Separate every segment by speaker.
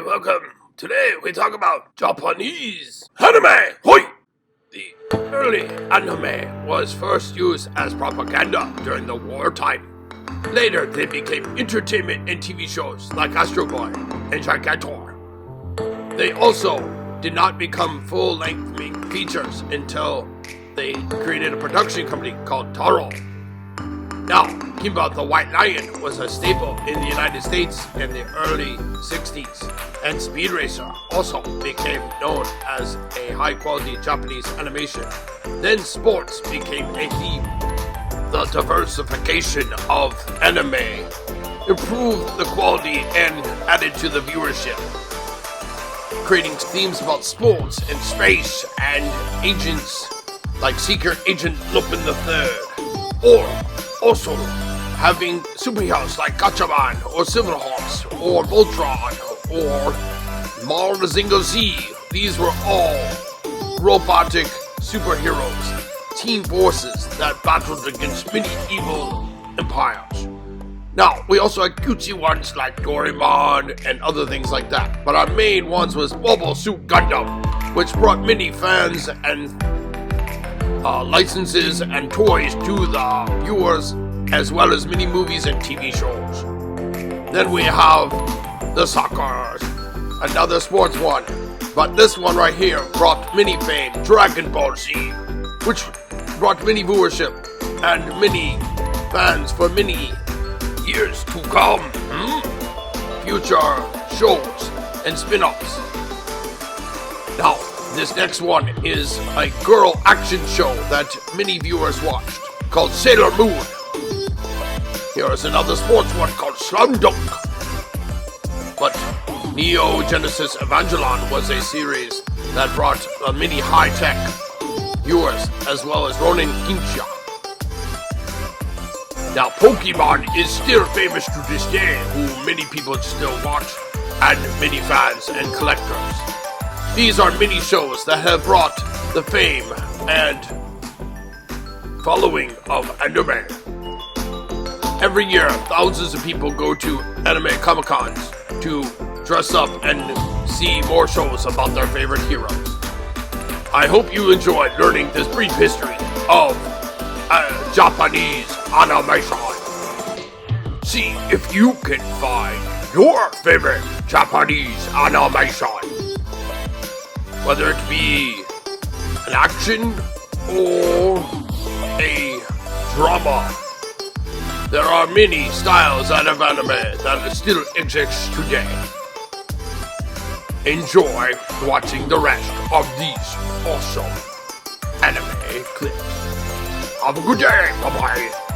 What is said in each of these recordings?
Speaker 1: welcome. Today we talk about Japanese anime. Hoi! The early anime was first used as propaganda during the wartime. Later, they became entertainment and TV shows like Astro Boy and Gigantor. They also did not become full-length features until they created a production company called Taro. Now, Kimba the White Lion was a staple in the United States in the early 60s, and Speed Racer also became known as a high-quality Japanese animation. Then sports became a theme. The diversification of anime improved the quality and added to the viewership, creating themes about sports and space and agents like Secret Agent Lupin III, or also having superheroes like Gatchaman or Silverhawks or Voltron or Mazinger Z. These were all robotic superheroes, team forces that battled against many evil empires. Now, we also had cutesy ones like Doraemon and other things like that, but our main ones was Mobile Suit Gundam, which brought many fans and licenses and toys to the viewers, as well as many movies and TV shows. Then we have the soccer, another sports one, but this one right here brought many fame, Dragon Ball Z, which brought many viewership and many fans for many years to come. Future shows and spin-offs. Now, this next one is a girl action show that many viewers watched, called Sailor Moon. Here is another sports one called Slam Dunk. But Neo Genesis Evangelion was a series that brought many high-tech viewers, as well as Ronin Kenshin. Now, Pokemon is still famous to this day, who many people still watch, and many fans and collectors. These are many shows that have brought the fame and following of anime. Every year, thousands of people go to anime Comic-Cons to dress up and see more shows about their favorite heroes. I hope you enjoyed learning this brief history of Japanese animation. See if you can find your favorite Japanese animation, whether it be an action or a drama. There are many styles out of anime that still exist today. Enjoy watching the rest of these awesome anime clips. Have a good day. Bye-bye.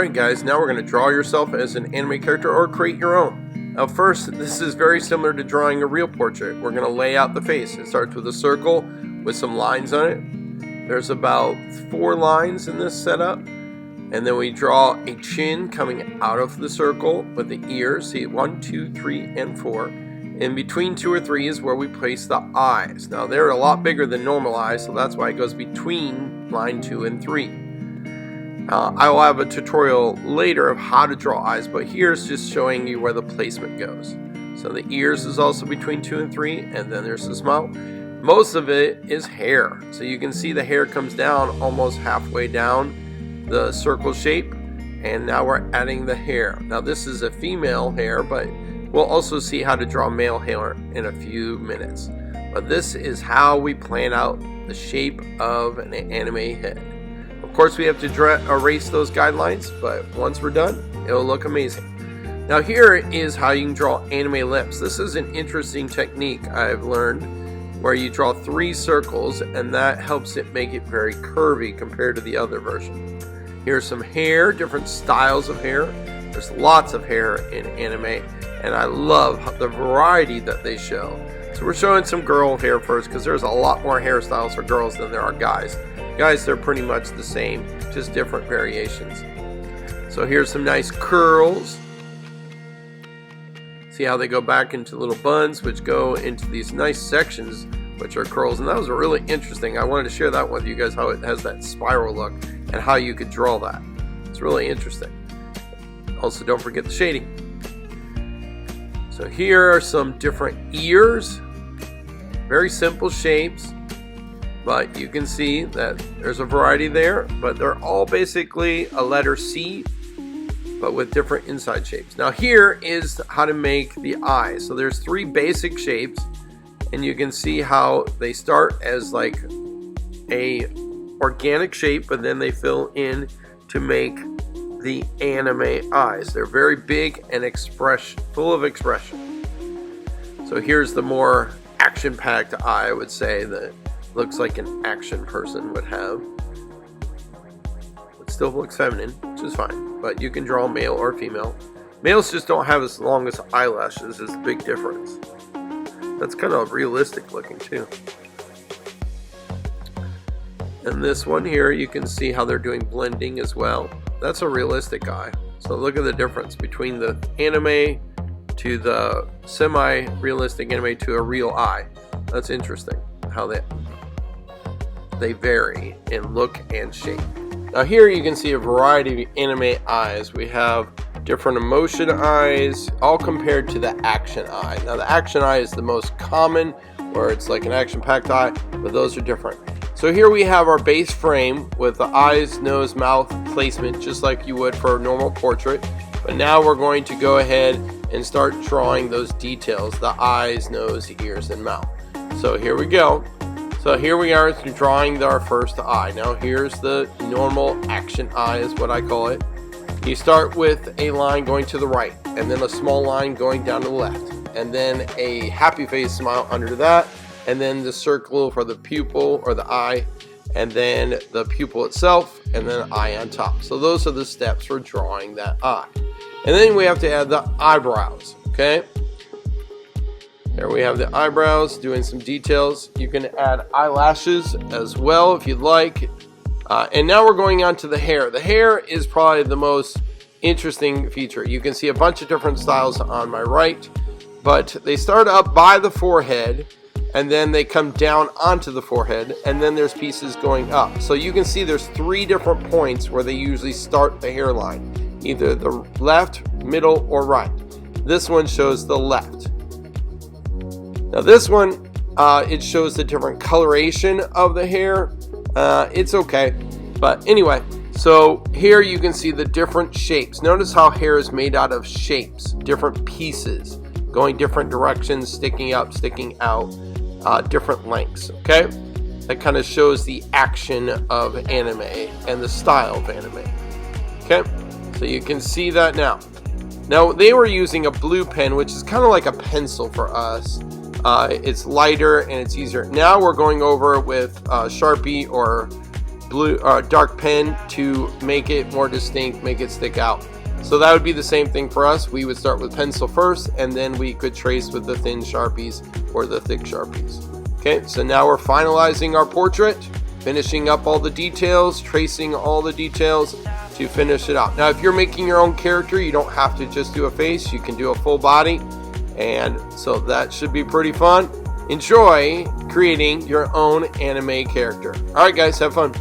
Speaker 1: Alright guys, now we're going to draw yourself as an anime character or create your own. Now first, this is very similar to drawing a real portrait. We're going to lay out the face. It starts with a circle with some lines on it. There's about 4 lines in this setup. And then we draw a chin coming out of the circle with the ears. See, 1, 2, 3, and 4. In between 2 or 3 is where we place the eyes. Now they're a lot bigger than normal eyes, so that's why it goes between line 2 and 3. I will have a tutorial later of how to draw eyes, but here's just showing you where the placement goes. So the ears is also between 2 and 3, and then there's the smile. Most of it is hair. So you can see the hair comes down almost halfway down the circle shape, and now we're adding the hair. Now this is a female hair, but we'll also see how to draw male hair in a few minutes. But this is how we plan out the shape of an anime head. Of course, we have to erase those guidelines, but once we're done, it'll look amazing. Now here is how you can draw anime lips. This is an interesting technique I've learned, where you draw 3 circles, and that helps it make it very curvy compared to the other version. Here's some hair, different styles of hair. There's lots of hair in anime, and I love the variety that they show. So we're showing some girl hair first, because there's a lot more hairstyles for girls than there are guys. Guys, they're pretty much the same, just different variations. So here's some nice curls. See how they go back into little buns, which go into these nice sections, which are curls. And that was really interesting. I wanted to share that with you guys, how it has that spiral look and how you could draw that. It's really interesting. Also, don't forget the shading. So here are some different ears. Very simple shapes. But you can see that there's a variety there, but they're all basically a letter C, but with different inside shapes. Now here is how to make the eyes. So there's 3 basic shapes, and you can see how they start as like a organic shape, but then they fill in to make the anime eyes. They're very big and full of expression. So here's the more action-packed eye, I would say, that looks like an action person would have. It still looks feminine, which is fine, but you can draw male or female. Males just don't have as long as eyelashes, is the big difference. That's kind of realistic looking too. And this one here, you can see how they're doing blending as well. That's a realistic eye. So look at the difference between the anime to the semi-realistic anime to a real eye. That's interesting how they vary in look and shape. Now here you can see a variety of anime eyes. We have different emotion eyes, all compared to the action eye. Now the action eye is the most common, where it's like an action-packed eye, but those are different. So here we have our base frame with the eyes, nose, mouth placement, just like you would for a normal portrait. But now we're going to go ahead and start drawing those details, the eyes, nose, ears, and mouth. So here we go. So here we are drawing our first eye. Now here's the normal action eye is what I call it. You start with a line going to the right, and then a small line going down to the left, and then a happy face smile under that, and then the circle for the pupil or the eye, and then the pupil itself, and then eye on top. So those are the steps for drawing that eye. And then we have to add the eyebrows, okay? There we have the eyebrows, doing some details. You can add eyelashes as well if you'd like. And now we're going on to the hair. The hair is probably the most interesting feature. You can see a bunch of different styles on my right, but they start up by the forehead, and then they come down onto the forehead, and then there's pieces going up. So you can see there's 3 different points where they usually start the hairline, either the left, middle, or right. This one shows the left. Now this one, it shows the different coloration of the hair. It's okay, but anyway, so here you can see the different shapes. Notice how hair is made out of shapes, different pieces, going different directions, sticking up, sticking out, different lengths, okay? That kind of shows the action of anime and the style of anime, okay? So you can see that now. Now they were using a blue pen, which is kind of like a pencil for us. It's lighter and it's easier. Now we're going over with Sharpie or blue dark pen to make it more distinct, make it stick out. So that would be the same thing for us. We would start with pencil first, and then we could trace with the thin Sharpies or the thick Sharpies. Okay, so now we're finalizing our portrait, finishing up all the details, tracing all the details to finish it out. Now, if you're making your own character, you don't have to just do a face. You can do a full body, and so that should be pretty fun. Enjoy creating your own anime character. All right, guys, have fun.